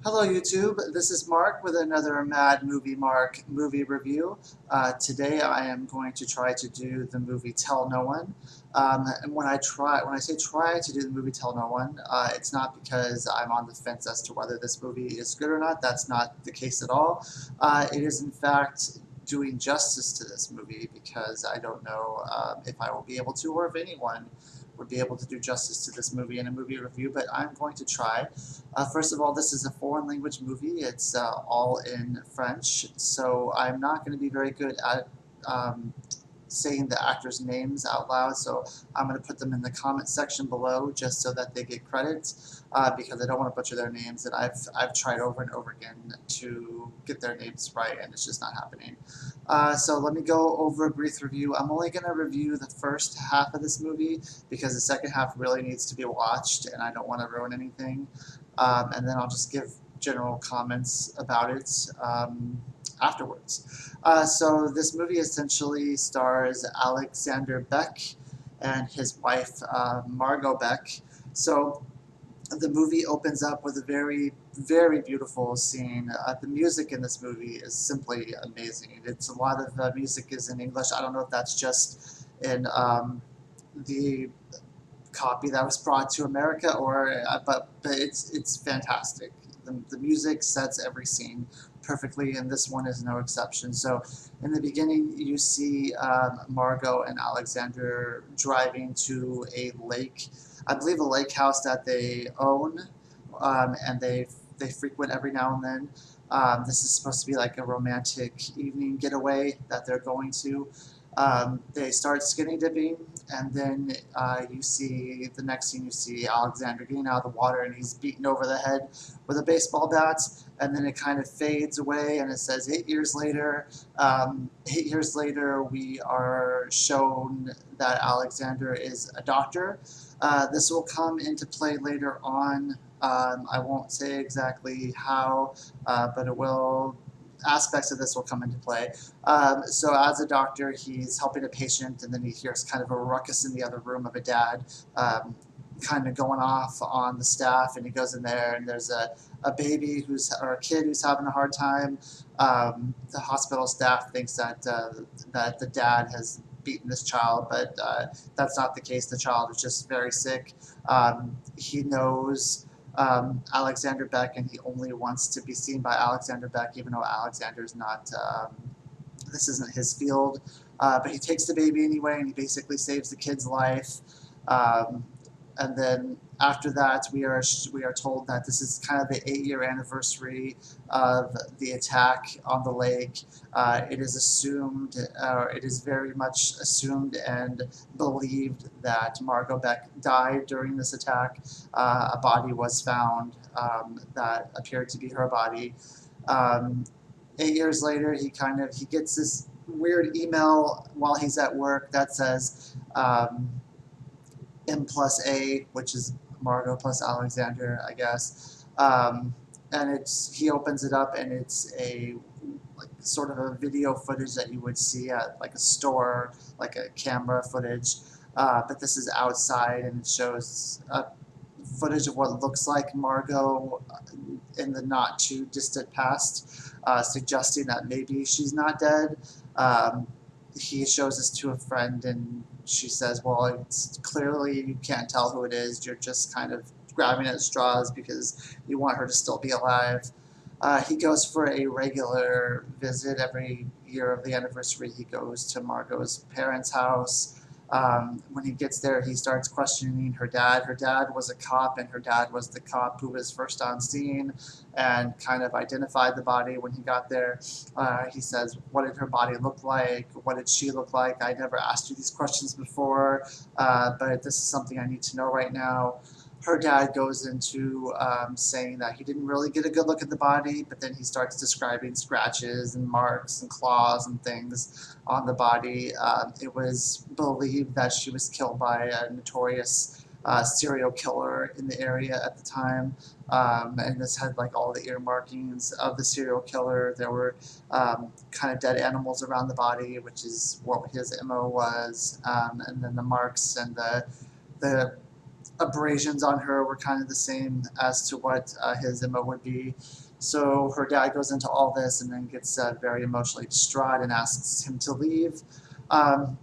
Hello YouTube, this is Mark with another Mad Movie Mark movie review. Today I am going to try to do the movie Tell No One. And when I say try to do the movie Tell No One, it's not because I'm on the fence as to whether this movie is good or not. That's not the case at all. It is in fact doing justice to this movie because I don't know if I will be able to or if anyone would be able to do justice to this movie in a movie review, but I'm going to try. First of all, this is a foreign language movie. It's all in French, so I'm not going to be very good at saying the actors' names out loud, so I'm going to put them in the comment section below just so that they get credit, because I don't want to butcher their names, and I've tried over and over again to get their names right, and it's just not happening. So let me go over a brief review. I'm only going to review the first half of this movie because the second half really needs to be watched, and I don't want to ruin anything. And then I'll just give general comments about it afterwards. So this movie essentially stars Alexander Beck and his wife Margot Beck. So the movie opens up with a very, very beautiful scene. The music in this movie is simply amazing. It's a lot of music is in English. I don't know if that's just in the copy that was brought to America, or but it's fantastic. The music sets every scene perfectly, and this one is no exception. So, in the beginning, you see Margot and Alexander driving to a lake, I believe a lake house that they own, and they frequent every now and then. This is supposed to be like a romantic evening getaway that they're going to. They start skinny dipping, and then you see the next scene. You see Alexander getting out of the water, and he's beaten over the head with a baseball bat. And then it kind of fades away, and it says 8 years later. 8 years later, we are shown that Alexander is a doctor. This will come into play later on. I won't say exactly how, but it will. Aspects of this will come into play. So as a doctor, he's helping a patient, and then he hears kind of a ruckus in the other room of a dad kind of going off on the staff, and he goes in there, and there's a baby or a kid who's having a hard time. The hospital staff thinks that the dad has beaten this child, but that's not the case. The child is just very sick. He knows Alexander Beck, and he only wants to be seen by Alexander Beck, even though Alexander's not, this isn't his field. But he takes the baby anyway, and he basically saves the kid's life. And then after that, we are told that this is kind of the 8-year anniversary of the attack on the lake. It is assumed, it is very much assumed and believed that Margot Beck died during this attack. A body was found that appeared to be her body. 8 years later, he gets this weird email while he's at work that says M plus A, which is Margot plus Alexander, I guess. And he opens it up, and it's a sort of a video footage that you would see at like a store, like a camera footage. But this is outside, and it shows footage of what looks like Margot in the not too distant past, suggesting that maybe she's not dead. He shows this to a friend, and she says, well, it's clearly you can't tell who it is. You're just kind of grabbing at straws because you want her to still be alive. He goes for a regular visit every year of the anniversary. He goes to Margot's parents' house. When he gets there, he starts questioning her dad. Her dad was a cop, and her dad was the cop who was first on scene and kind of identified the body when he got there. He says, what did her body look like? What did she look like? I never asked you these questions before, but this is something I need to know right now. Her dad goes into saying that he didn't really get a good look at the body, but then he starts describing scratches and marks and claws and things on the body. It was believed that she was killed by a notorious serial killer in the area at the time, and this had like all the earmarkings of the serial killer. There were kind of dead animals around the body, which is what his MO was, and then the marks and the abrasions on her were kind of the same as to what his MO would be. So her dad goes into all this and then gets very emotionally distraught and asks him to leave. Um,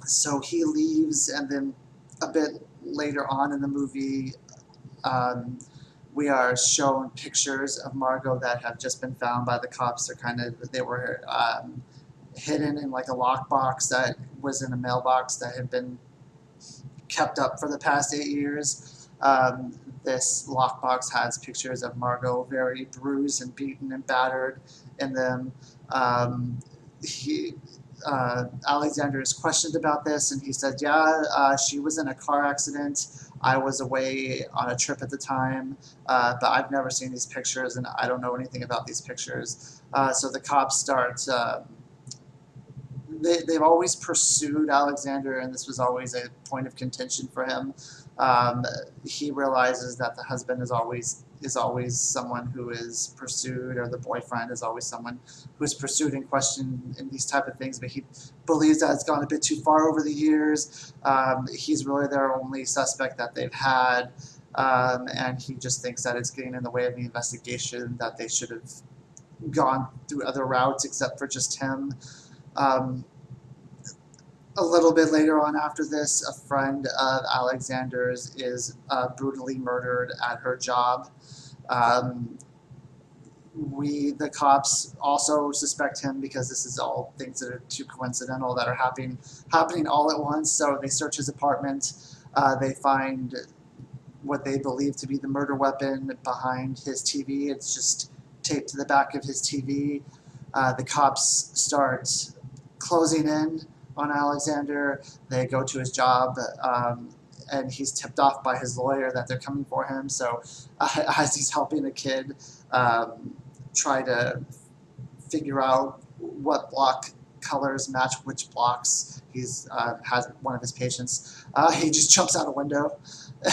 so he leaves, and then a bit later on in the movie, um, we are shown pictures of Margot that have just been found by the cops. They were hidden in like a lockbox that was in a mailbox that had been kept up for the past 8 years. This lockbox has pictures of Margot very bruised and beaten and battered in them. Um, he Alexander is questioned about this, and he said, yeah, she was in a car accident. I was away on a trip at the time, but I've never seen these pictures, and I don't know anything about these pictures. So the cops start, they've always pursued Alexander, and this was always a point of contention for him. He realizes that the husband is always someone who is pursued, or the boyfriend is always someone who is pursued and questioned in these type of things, but he believes that it's gone a bit too far over the years. He's really their only suspect that they've had, and he just thinks that it's getting in the way of the investigation, that they should have gone through other routes except for just him. A little bit later on after this, a friend of Alexander's is brutally murdered at her job. The cops also suspect him because this is all things that are too coincidental, that are happening all at once. So they search his apartment. They find what they believe to be the murder weapon behind his TV. It's just taped to the back of his TV. The cops start closing in on Alexander. They go to his job, and he's tipped off by his lawyer that they're coming for him. So as he's helping a kid try to figure out what block colors match which blocks, he's has one of his patients. He just jumps out a window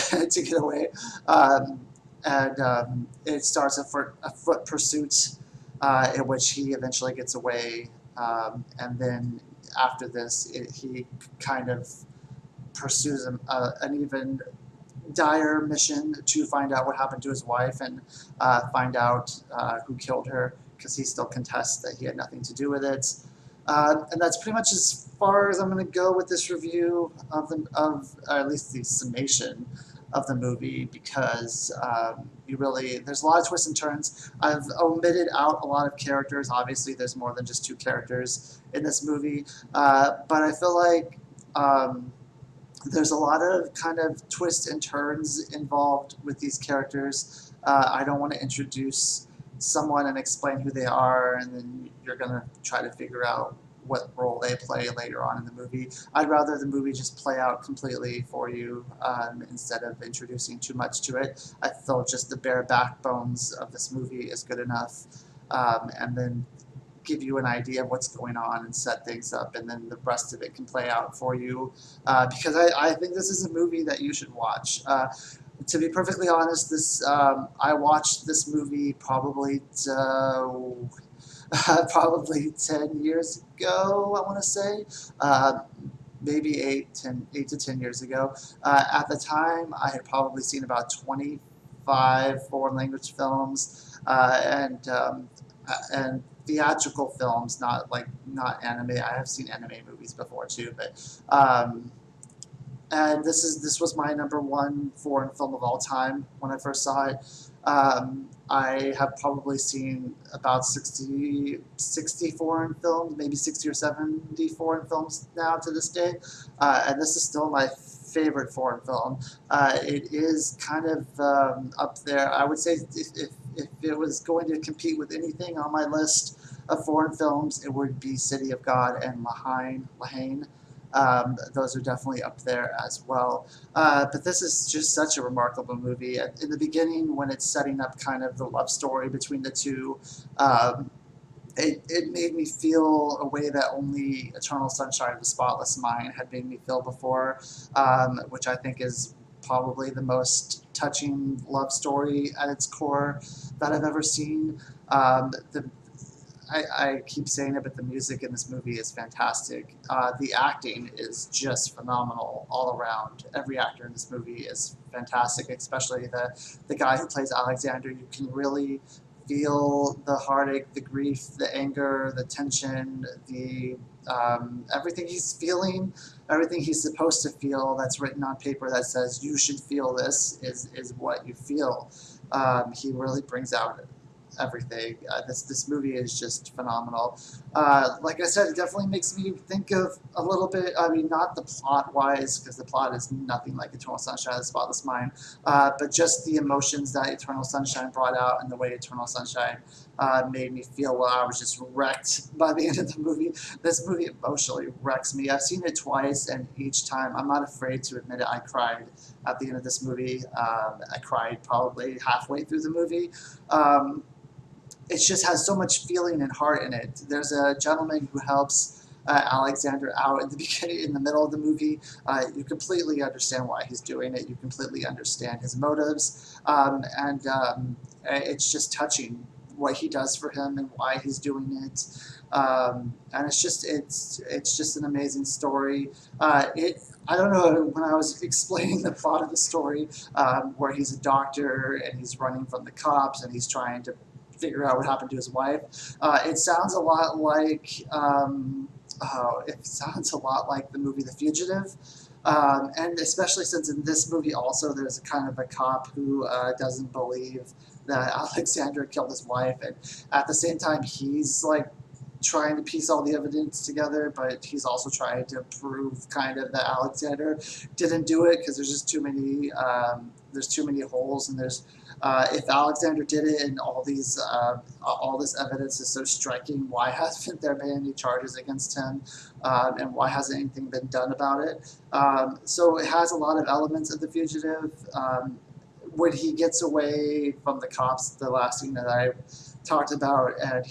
to get away, and it starts a foot pursuit in which he eventually gets away, and then after this, he kind of pursues an even dire mission to find out what happened to his wife and find out who killed her, because he still contests that he had nothing to do with it. And that's pretty much as far as I'm going to go with this review of at least the summation of the movie, because there's a lot of twists and turns. I've omitted out a lot of characters. Obviously, there's more than just 2 characters in this movie, but I feel like there's a lot of kind of twists and turns involved with these characters. I don't want to introduce someone and explain who they are, and then you're going to try to figure out what role they play later on in the movie. I'd rather the movie just play out completely for you instead of introducing too much to it. I feel just the bare backbones of this movie is good enough, and then give you an idea of what's going on and set things up, and then the rest of it can play out for you, because I think this is a movie that you should watch. To be perfectly honest, I watched this movie probably 10 years ago, I want to say. Maybe 8 to 10 years ago. At the time, I had probably seen about 25 foreign language films, and theatrical films, not anime. I have seen anime movies before too, but and this was my #1 foreign film of all time when I first saw it. I have probably seen about 60 foreign films, maybe 60 or 70 foreign films now to this day, and this is still my favorite foreign film. It is kind of up there. I would say if it was going to compete with anything on my list of foreign films, it would be City of God and Lahaine. Those are definitely up there as well. But this is just such a remarkable movie. In the beginning, when it's setting up kind of the love story between the two, it made me feel a way that only Eternal Sunshine of the Spotless Mind had made me feel before, which I think is probably the most touching love story at its core that I've ever seen. I keep saying it, but the music in this movie is fantastic. The acting is just phenomenal all around. Every actor in this movie is fantastic, especially the guy who plays Alexander. You can really feel the heartache, the grief, the anger, the tension, the everything he's feeling, everything he's supposed to feel that's written on paper that says you should feel this is what you feel. He really brings out everything. This movie is just phenomenal. Like I said, it definitely makes me think of a little bit. I mean, not the plot wise, because the plot is nothing like Eternal Sunshine of the Spotless Mind, but just the emotions that Eternal Sunshine brought out and the way Eternal Sunshine made me feel. Well, I was just wrecked by the end of the movie. This movie emotionally wrecks me. I've seen it twice, and each time, I'm not afraid to admit it, I cried at the end of this movie. I cried probably halfway through the movie. It just has so much feeling and heart in it. There's a gentleman who helps Alexander out in the beginning, in the middle of the movie. You completely understand why he's doing it. You completely understand his motives, and it's just touching what he does for him and why he's doing it. And it's just an amazing story. I don't know, when I was explaining the plot of the story, where he's a doctor and he's running from the cops and he's trying to figure out what happened to his wife. It sounds a lot like the movie The Fugitive, and especially since in this movie also there's a kind of a cop who doesn't believe that Alexander killed his wife, and at the same time he's like trying to piece all the evidence together, but he's also trying to prove kind of that Alexander didn't do it because there's just too many holes, and there's if Alexander did it and all this evidence is so striking, why hasn't there been any charges against him, and why hasn't anything been done about it? So it has a lot of elements of The Fugitive. When he gets away from the cops, the last scene that I talked about, and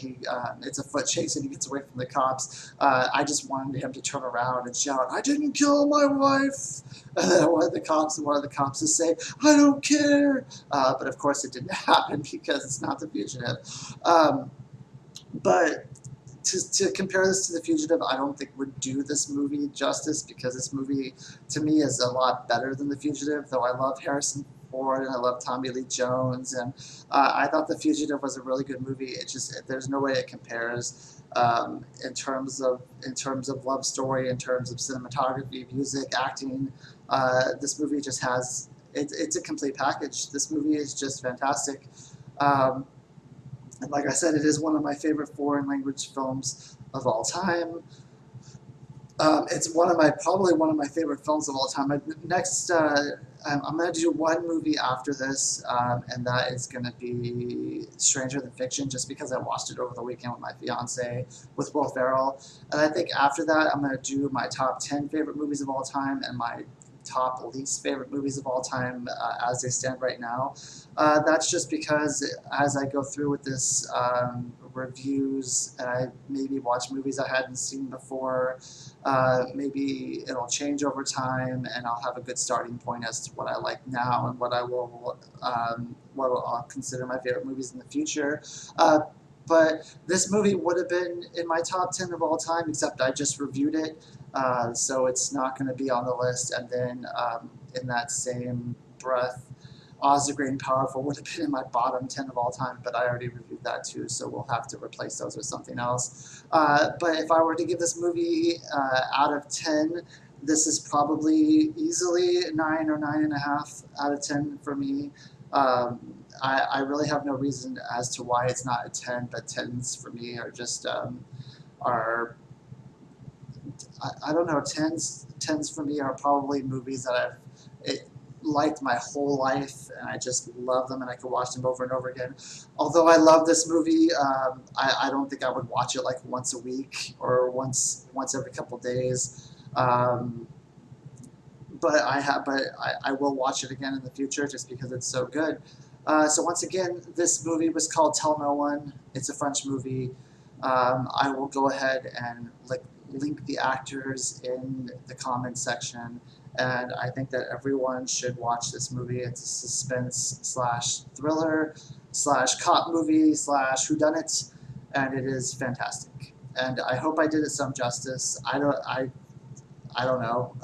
it's a foot chase and he gets away from the cops, I just wanted him to turn around and shout, "I didn't kill my wife!" And then one of the cops is saying, "I don't care!" But of course it didn't happen because it's not The Fugitive. But to compare this to The Fugitive, I don't think would do this movie justice, because this movie, to me, is a lot better than The Fugitive, though I love Harrison Ford and I love Tommy Lee Jones, and I thought The Fugitive was a really good movie. There's no way it compares in terms of love story, in terms of cinematography, music, acting. This movie just has it's a complete package. This movie is just fantastic. And like I said, it is one of my favorite foreign language films of all time. It's probably one of my favorite films of all time. Next, I'm going to do one movie after this, and that is going to be Stranger Than Fiction, just because I watched it over the weekend with my fiance, with Will Ferrell. And I think after that, I'm going to do my top 10 favorite movies of all time and my top least favorite movies of all time as they stand right now. That's just because as I go through with this reviews, and I maybe watch movies I hadn't seen before, maybe it'll change over time, and I'll have a good starting point as to what I like now and what I'll consider my favorite movies in the future. But this movie would have been in my top 10 of all time, except I just reviewed it, so it's not going to be on the list. And then in that same breath, Oz the Great and Powerful would have been in my bottom 10 of all time, but I already reviewed that too, so we'll have to replace those with something else. But if I were to give this movie out of 10, this is probably easily 9 or 9.5 out of 10 for me. I really have no reason as to why it's not a 10, but 10s for me are just I don't know, 10s for me are probably movies that I've liked my whole life, and I just love them, and I could watch them over and over again. Although I love this movie, I don't think I would watch it like once a week or once every couple days. But I will watch it again in the future just because it's so good. So once again, this movie was called Tell No One. It's a French movie. I will go ahead and link the actors in the comments section, and I think that everyone should watch this movie. It's a suspense / thriller / cop movie / whodunit. and it is fantastic. And I hope I did it some justice. I don't know,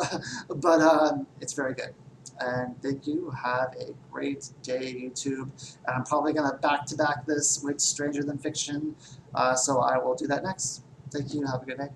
but it's very good. And thank you. Have a great day, YouTube. And I'm probably going to back-to-back this with Stranger Than Fiction, so I will do that next. Thank you. Have a good day.